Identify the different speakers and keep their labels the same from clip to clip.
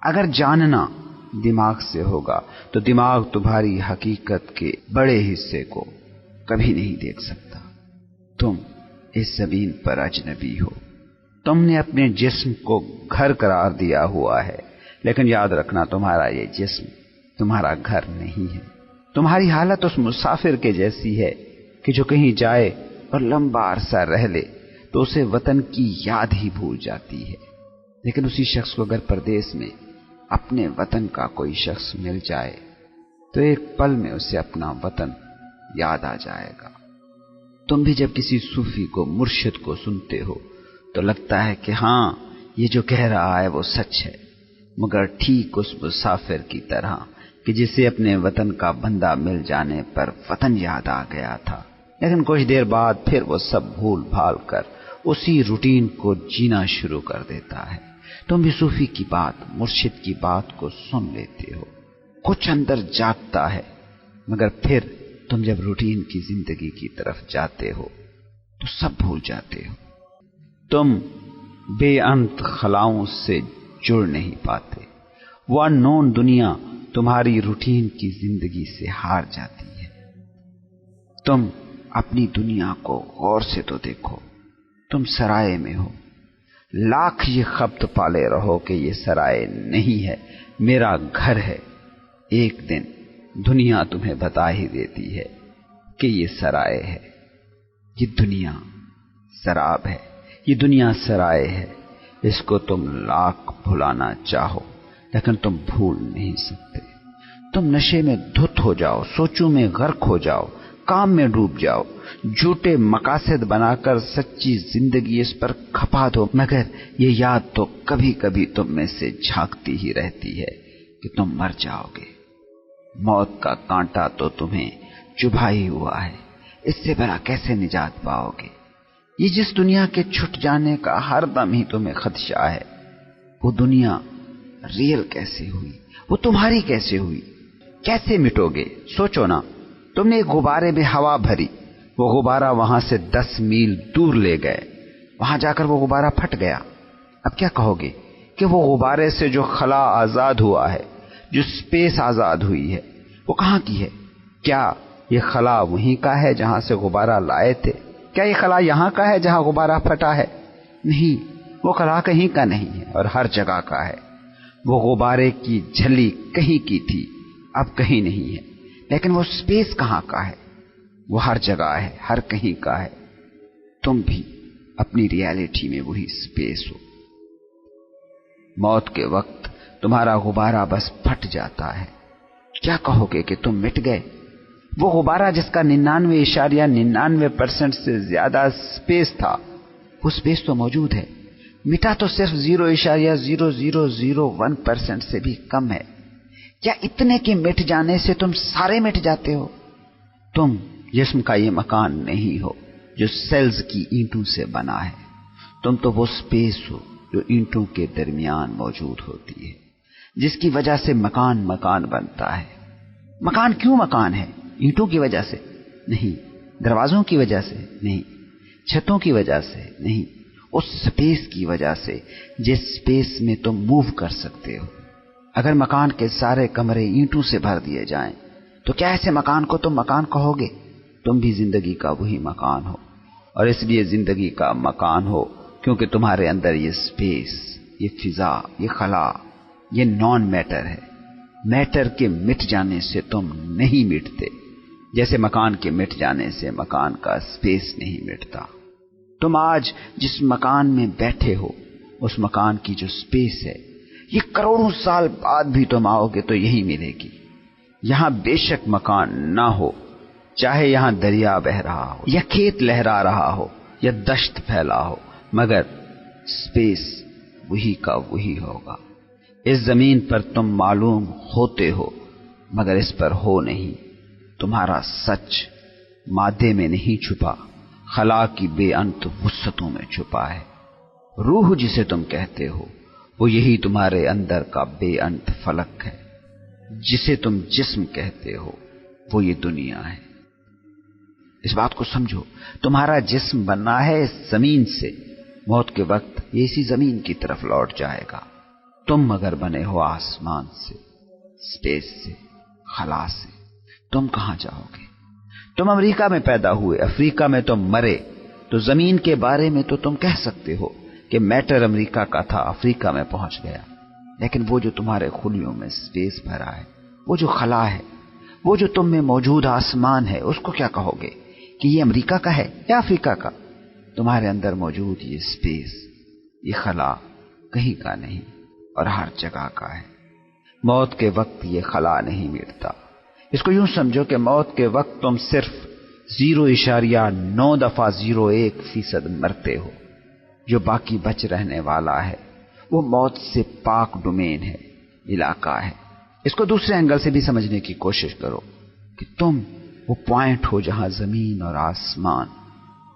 Speaker 1: اگر جاننا دماغ سے ہوگا تو دماغ تمہاری حقیقت کے بڑے حصے کو کبھی نہیں دیکھ سکتا۔ تم اس زمین پر اجنبی ہو، تم نے اپنے جسم کو گھر قرار دیا ہوا ہے، لیکن یاد رکھنا تمہارا یہ جسم تمہارا گھر نہیں ہے۔ تمہاری حالت اس مسافر کے جیسی ہے کہ جو کہیں جائے اور لمبا عرصہ رہ لے تو اسے وطن کی یاد ہی بھول جاتی ہے، لیکن اسی شخص کو اگر پردیس میں اپنے وطن کا کوئی شخص مل جائے تو ایک پل میں اسے اپنا وطن یاد آ جائے گا۔ تم بھی جب کسی صوفی کو، مرشد کو سنتے ہو تو لگتا ہے کہ ہاں یہ جو کہہ رہا ہے وہ سچ ہے، مگر ٹھیک اس مسافر کی طرح کہ جسے اپنے وطن کا بندہ مل جانے پر وطن یاد آ گیا تھا، لیکن کچھ دیر بعد پھر وہ سب بھول بھال کر اسی روٹین کو جینا شروع کر دیتا ہے۔ تم بھی صوفی کی بات، مرشد کی بات کو سن لیتے ہو، کچھ اندر جاگتا ہے، مگر پھر تم جب روٹین کی زندگی کی طرف جاتے ہو تو سب بھول جاتے ہو۔ تم بے انت خلاؤں سے جڑ نہیں پاتے، وہ ان نون دنیا تمہاری روٹین کی زندگی سے ہار جاتی ہے۔ تم اپنی دنیا کو غور سے تو دیکھو، تم سرائے میں ہو، لاکھ یہ خبط پالے رہو کہ یہ سرائے نہیں ہے، میرا گھر ہے، ایک دن دنیا تمہیں بتا ہی دیتی ہے کہ یہ سرائے ہے، یہ دنیا سراب ہے، یہ دنیا سرائے ہے۔ اس کو تم لاکھ بھلانا چاہو لیکن تم بھول نہیں سکتے۔ تم نشے میں دھت ہو جاؤ، سوچوں میں غرق ہو جاؤ، کام میں ڈوب جاؤ، جھوٹے مقاصد بنا کر سچی زندگی اس پر کھپا دو، مگر یہ یاد تو کبھی کبھی تم میں سے جھانکتی ہی رہتی ہے کہ تم مر جاؤ گے۔ موت کا کانٹا تو تمہیں چبھا ہی ہوا ہے، اس سے بھلا کیسے نجات پاؤ گے؟ یہ جس دنیا کے چھٹ جانے کا ہر دم ہی تمہیں خدشہ ہے، وہ دنیا ریئل کیسے ہوئی؟ وہ تمہاری کیسے ہوئی؟ کیسے مٹو گے؟ سوچو نا، تم نے ایک غبارے میں ہوا بھری، وہ غبارہ وہاں سے 10 میل دور لے گئے، وہاں جا کر وہ غبارہ پھٹ گیا۔ اب کیا کہو گے کہ وہ غبارے سے جو خلا آزاد ہوا ہے، جو سپیس آزاد ہوئی ہے، وہ کہاں کی ہے؟ کیا یہ خلا وہیں کا ہے جہاں سے غبارہ لائے تھے؟ کیا یہ خلا یہاں کا ہے جہاں غبارہ پھٹا ہے؟ نہیں، وہ خلا کہیں کا نہیں ہے اور ہر جگہ کا ہے۔ وہ غبارے کی جھلی کہیں کی تھی، اب کہیں نہیں ہے، لیکن وہ سپیس کہاں کا ہے؟ وہ ہر جگہ ہے، ہر کہیں کا ہے۔ تم بھی اپنی ریالٹی میں وہی سپیس ہو۔ موت کے وقت تمہارا غبارہ بس پھٹ جاتا ہے، کیا کہو گے کہ تم مٹ گئے؟ وہ غبارہ جس کا 99.99% سے زیادہ سپیس تھا، وہ سپیس تو موجود ہے، مٹا تو صرف 0.0001% سے بھی کم ہے۔ کیا اتنے کے مٹ جانے سے تم سارے مٹ جاتے ہو؟ تم جسم کا یہ مکان نہیں ہو جو سیلز کی اینٹوں سے بنا ہے، تم تو وہ سپیس ہو جو اینٹوں کے درمیان موجود ہوتی ہے، جس کی وجہ سے مکان مکان بنتا ہے۔ مکان کیوں مکان ہے؟ اینٹوں کی وجہ سے نہیں، دروازوں کی وجہ سے نہیں، چھتوں کی وجہ سے نہیں، اس سپیس کی وجہ سے جس سپیس میں تم موو کر سکتے ہو۔ اگر مکان کے سارے کمرے اینٹوں سے بھر دیے جائیں تو کیا ایسے مکان کو تم مکان کہو گے؟ تم بھی زندگی کا وہی مکان ہو، اور اس لیے زندگی کا مکان ہو کیونکہ تمہارے اندر یہ سپیس، یہ فضا، یہ خلا، یہ نان میٹر ہے۔ میٹر کے مٹ جانے سے تم نہیں مٹتے، جیسے مکان کے مٹ جانے سے مکان کا سپیس نہیں مٹتا۔ تم آج جس مکان میں بیٹھے ہو، اس مکان کی جو سپیس ہے، یہ کروڑوں سال بعد بھی تم آؤ گے تو یہی ملے گی۔ یہاں بے شک مکان نہ ہو، چاہے یہاں دریا بہ رہا ہو یا کھیت لہرا رہا ہو یا دشت پھیلا ہو، مگر سپیس وہی کا وہی ہوگا۔ اس زمین پر تم معلوم ہوتے ہو مگر اس پر ہو نہیں۔ تمہارا سچ مادے میں نہیں چھپا، خلا کی بے انت وسعتوں میں چھپا ہے۔ روح جسے تم کہتے ہو وہ یہی تمہارے اندر کا بے انت فلک ہے، جسے تم جسم کہتے ہو وہ یہ دنیا ہے۔ اس بات کو سمجھو، تمہارا جسم بننا ہے اس زمین سے، موت کے وقت یہ اسی زمین کی طرف لوٹ جائے گا۔ تم اگر بنے ہو آسمان سے، اسپیس سے، خلا سے، تم کہاں جاؤ گے؟ تم امریکہ میں پیدا ہوئے، افریقہ میں تم مرے، تو زمین کے بارے میں تو تم کہہ سکتے ہو کہ میٹر امریکہ کا تھا، افریقہ میں پہنچ گیا، لیکن وہ جو تمہارے خلیوں میں اسپیس بھرا ہے، وہ جو خلا ہے، وہ جو تم میں موجود آسمان ہے، اس کو کیا کہو گے کہ یہ امریکہ کا ہے یا افریقہ کا؟ تمہارے اندر موجود یہ اسپیس، یہ خلا کہیں کا نہیں اور ہر جگہ کا ہے۔ موت کے وقت یہ خلا نہیں مٹتا۔ اس کو یوں سمجھو کہ موت کے وقت تم صرف 0.901% مرتے ہو، جو باقی بچ رہنے والا ہے وہ موت سے پاک ڈومین ہے، علاقہ ہے۔ اس کو دوسرے اینگل سے بھی سمجھنے کی کوشش کرو کہ تم وہ پوائنٹ ہو جہاں زمین اور آسمان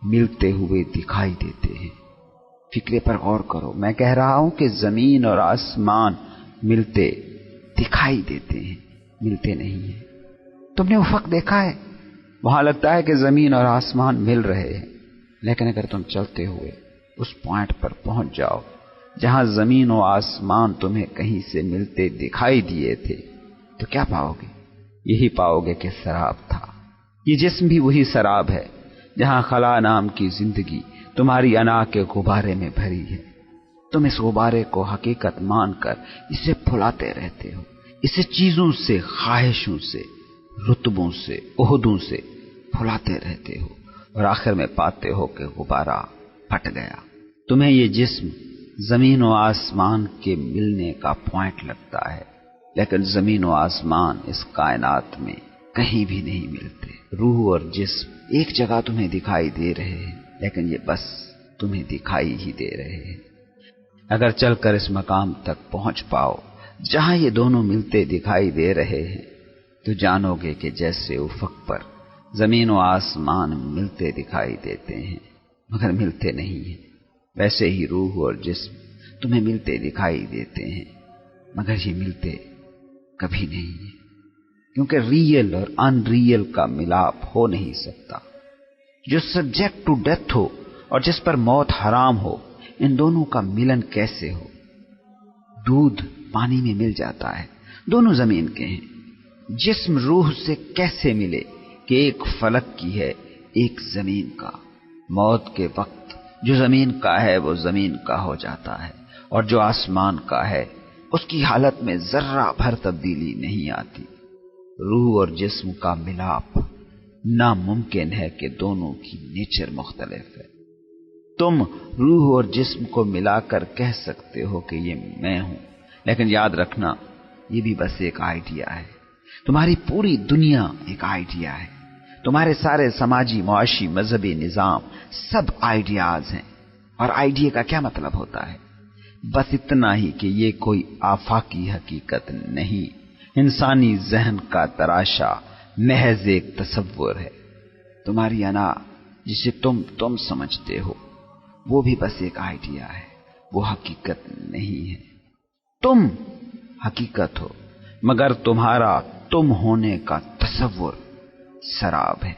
Speaker 1: ملتے ہوئے دکھائی دیتے ہیں۔ فکرے پر غور کرو، میں کہہ رہا ہوں کہ زمین اور آسمان ملتے دکھائی دیتے ہیں، ملتے نہیں ہیں۔ تم نے افق دیکھا ہے؟ وہاں لگتا ہے کہ زمین اور آسمان مل رہے ہیں، لیکن اگر تم چلتے ہوئے اس پوائنٹ پر پہنچ جاؤ جہاں زمین و آسمان تمہیں کہیں سے ملتے دکھائی دیے تھے، تو کیا پاؤ گے؟ یہی پاؤ گے کہ سراب تھا۔ یہ جسم بھی وہی سراب ہے جہاں خلا نام کی زندگی تمہاری انا کے غبارے میں بھری ہے۔ تم اس غبارے کو حقیقت مان کر اسے پھلاتے رہتے ہو، اسے چیزوں سے، خواہشوں سے، رتبوں سے، عہدوں سے پھلاتے رہتے ہو، اور آخر میں پاتے ہو کہ غبارہ پھٹ گیا۔ تمہیں یہ جسم زمین و آسمان کے ملنے کا پوائنٹ لگتا ہے، لیکن زمین و آسمان اس کائنات میں کہیں بھی نہیں ملتے۔ روح اور جسم ایک جگہ تمہیں دکھائی دے رہے ہیں، لیکن یہ بس تمہیں دکھائی ہی دے رہے ہیں۔ اگر چل کر اس مقام تک پہنچ پاؤ جہاں یہ دونوں ملتے دکھائی دے رہے ہیں، تو جانو گے کہ جیسے افق پر زمین و آسمان ملتے دکھائی دیتے ہیں مگر ملتے نہیں ہیں، ویسے ہی روح اور جسم تمہیں ملتے دکھائی دیتے ہیں مگر یہ ملتے کبھی نہیں ہیں، کیونکہ ریئل اور ان ریئل کا ملاپ ہو نہیں سکتا۔ جو سبجیکٹ ٹو ڈیتھ ہو اور جس پر موت حرام ہو، ان دونوں کا ملن کیسے ہو؟ دودھ پانی میں مل جاتا ہے، دونوں زمین کے ہیں۔ جسم روح سے کیسے ملے کہ ایک فلک کی ہے، ایک زمین کا؟ موت کے وقت جو زمین کا ہے وہ زمین کا ہو جاتا ہے، اور جو آسمان کا ہے اس کی حالت میں ذرہ بھر تبدیلی نہیں آتی۔ روح اور جسم کا ملاپ ناممکن ہے کہ دونوں کی نیچر مختلف ہے۔ تم روح اور جسم کو ملا کر کہہ سکتے ہو کہ یہ میں ہوں، لیکن یاد رکھنا یہ بھی بس ایک آئیڈیا ہے۔ تمہاری پوری دنیا ایک آئیڈیا ہے، تمہارے سارے سماجی، معاشی، مذہبی نظام سب آئیڈیاز ہیں۔ اور آئیڈیا کا کیا مطلب ہوتا ہے؟ بس اتنا ہی کہ یہ کوئی آفاقی حقیقت نہیں، انسانی ذہن کا تراشا محض ایک تصور ہے۔ تمہاری انا جسے تم سمجھتے ہو وہ بھی بس ایک آئیڈیا ہے، وہ حقیقت نہیں ہے۔ تم حقیقت ہو مگر تمہارا تم ہونے کا تصور سراب ہے۔